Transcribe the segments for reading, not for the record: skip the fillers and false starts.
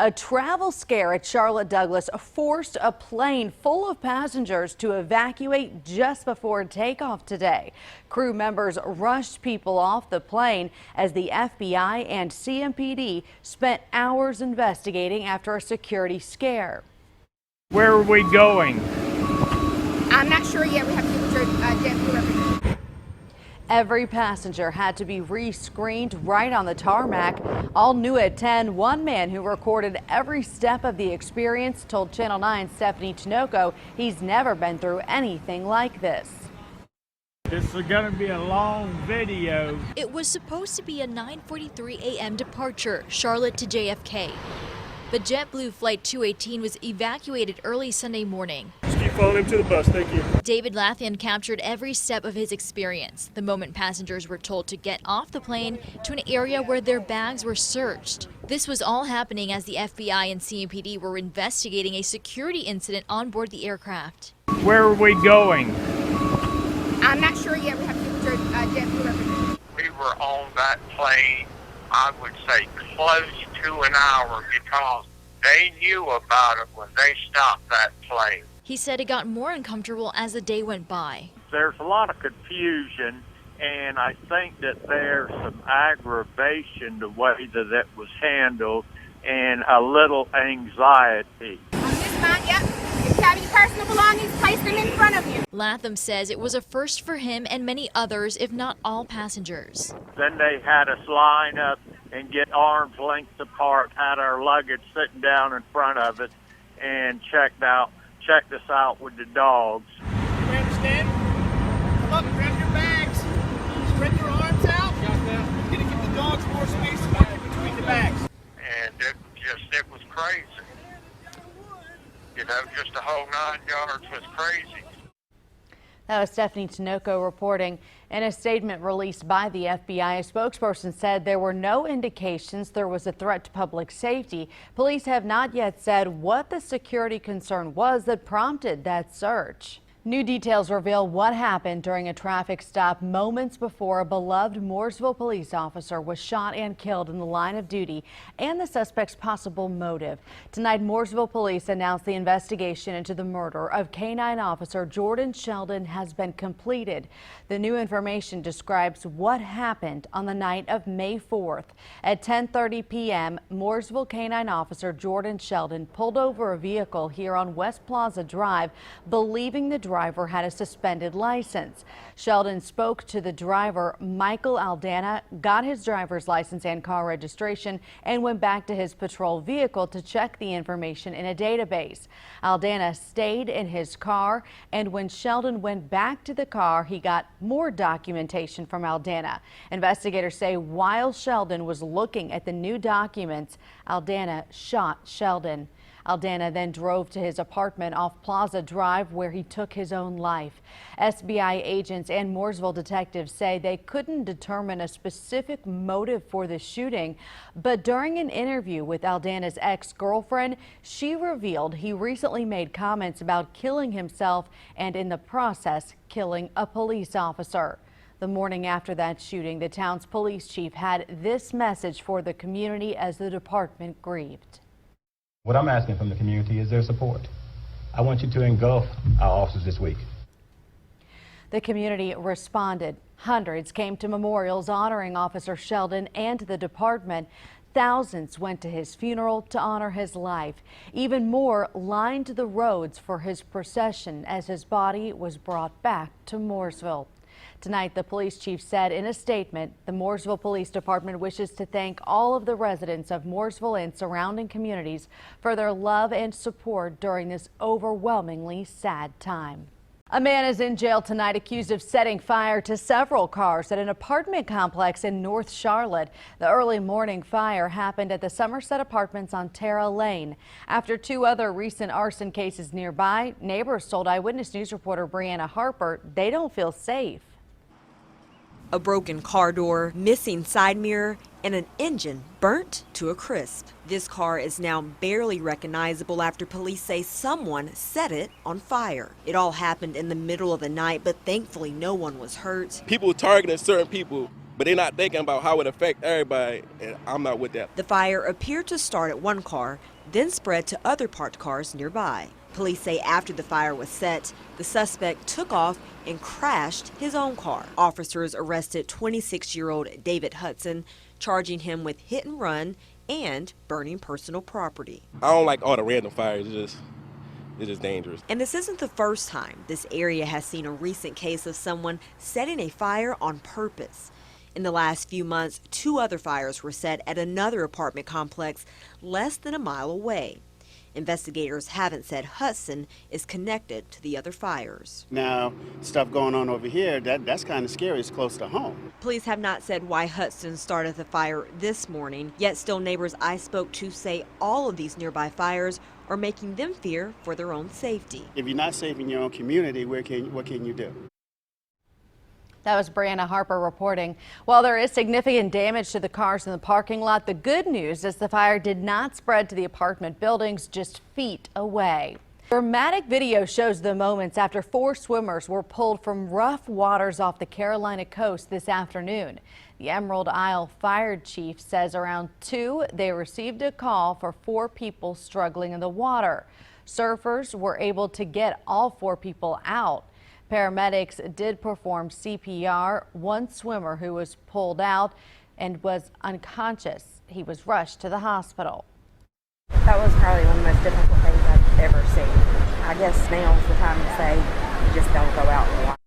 A travel scare at Charlotte Douglas forced a plane full of passengers to evacuate just before takeoff today. Crew members rushed people off the plane as the FBI and CMPD spent hours investigating after a security scare. Where are we going? I'm not sure yet. We have to get your deputy representative. Every passenger had to be re-screened right on the tarmac. All new at 10, one man who recorded every step of the experience told Channel 9's Stephanie Tinoco he's never been through anything like this. This is going to be a long video. It was supposed to be a 9:43 a.m. departure, Charlotte to JFK. But JetBlue Flight 218 was evacuated early Sunday morning. Just keep following him to the bus, thank you. David Lathian captured every step of his experience, the moment passengers were told to get off the plane to an area where their bags were searched. This was all happening as the FBI and CMPD were investigating a security incident on board the aircraft. Where are we going? I'm not sure yet. We have to get your deputy representative. We were on that plane, I would say, close to an hour because they knew about it when they stopped that plane. He said it got more uncomfortable as the day went by. There's a lot of confusion, and I think that there's some aggravation the way that it was handled and a little anxiety. On this line, yep. If you have any personal belongings, place them in front of you. Latham says it was a first for him and many others, if not all passengers. Then they had us line up and get arms length apart, had our luggage sitting down in front of it, and checked us out with the dogs. You understand? Come up, grab your bags, spread your arms out. It's going to give the dogs more space to walk in between the bags. And it was crazy. You know, just the whole 9 yards was crazy. That was Stephanie Tinoco reporting. In a statement released by the FBI, a spokesperson said there were no indications there was a threat to public safety. Police have not yet said what the security concern was that prompted that search. New details reveal what happened during a traffic stop moments before a beloved Mooresville police officer was shot and killed in the line of duty and the suspect's possible motive. Tonight, Mooresville police announced the investigation into the murder of K-9 officer Jordan Sheldon has been completed. The new information describes what happened on the night of May 4th. At 10:30 p.m., Mooresville K-9 officer Jordan Sheldon pulled over a vehicle here on West Plaza Drive, believing the driver had a suspended license. Sheldon spoke to the driver, Michael Aldana, got his driver's license and car registration, and went back to his patrol vehicle to check the information in a database. Aldana stayed in his car, and when Sheldon went back to the car, he got more documentation from Aldana. Investigators say while Sheldon was looking at the new documents, Aldana shot Sheldon. Aldana then drove to his apartment off Plaza Drive where he took his own life. SBI agents and Mooresville detectives say they couldn't determine a specific motive for the shooting, but during an interview with Aldana's ex-girlfriend, she revealed he recently made comments about killing himself and in the process killing a police officer. The morning after that shooting, the town's police chief had this message for the community as the department grieved. What I'm asking from the community is their support. I want you to engulf our officers this week. The community responded. Hundreds came to memorials honoring Officer Sheldon and the department. Thousands went to his funeral to honor his life. Even more lined the roads for his procession as his body was brought back to Mooresville. Tonight, the police chief said in a statement, the Mooresville Police Department wishes to thank all of the residents of Mooresville and surrounding communities for their love and support during this overwhelmingly sad time. A man is in jail tonight accused of setting fire to several cars at an apartment complex in North Charlotte. The early morning fire happened at the Somerset Apartments on Tara Lane. After two other recent arson cases nearby, neighbors told Eyewitness News reporter Brianna Harper they don't feel safe. A broken car door, missing side mirror, and an engine burnt to a crisp. This car is now barely recognizable after police say someone set it on fire. It all happened in the middle of the night, but thankfully no one was hurt. People targeted certain people but they're not thinking about how it affects everybody, and I'm not with that. The fire appeared to start at one car, then spread to other parked cars nearby. Police say after the fire was set, the suspect took off and crashed his own car. Officers arrested 26-year-old David Hudson, charging him with hit and run and burning personal property. I don't like all the random fires. It's just dangerous. And this isn't the first time this area has seen a recent case of someone setting a fire on purpose. In the last few months, 2 other fires were set at another apartment complex less than a mile away. Investigators haven't said Hudson is connected to the other fires. Now, stuff going on over here, that's kind of scary. It's close to home. Police have not said why Hudson started the fire this morning, yet still neighbors I spoke to say all of these nearby fires are making them fear for their own safety. If you're not safe in your own community, what can you do? That was Brianna Harper reporting. While there is significant damage to the cars in the parking lot, the good news is the fire did not spread to the apartment buildings just feet away. Dramatic video shows the moments after 4 swimmers were pulled from rough waters off the Carolina coast this afternoon. The Emerald Isle Fire Chief says around 2 they received a call for 4 people struggling in the water. Surfers were able to get all 4 people out. Paramedics did perform CPR. One swimmer who was pulled out and was unconscious. He was rushed to the hospital. That was probably one of the most difficult things I've ever seen. I guess now is the time to say you just don't go out in the water.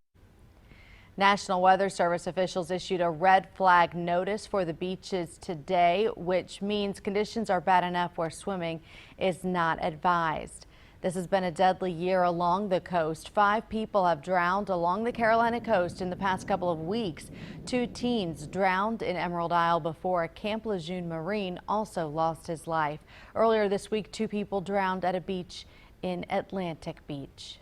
National Weather Service officials issued a red flag notice for the beaches today, which means conditions are bad enough where swimming is not advised. This has been a deadly year along the coast. 5 people have drowned along the Carolina coast in the past couple of weeks. 2 teens drowned in Emerald Isle before a Camp Lejeune Marine also lost his life. Earlier this week, 2 people drowned at a beach in Atlantic Beach.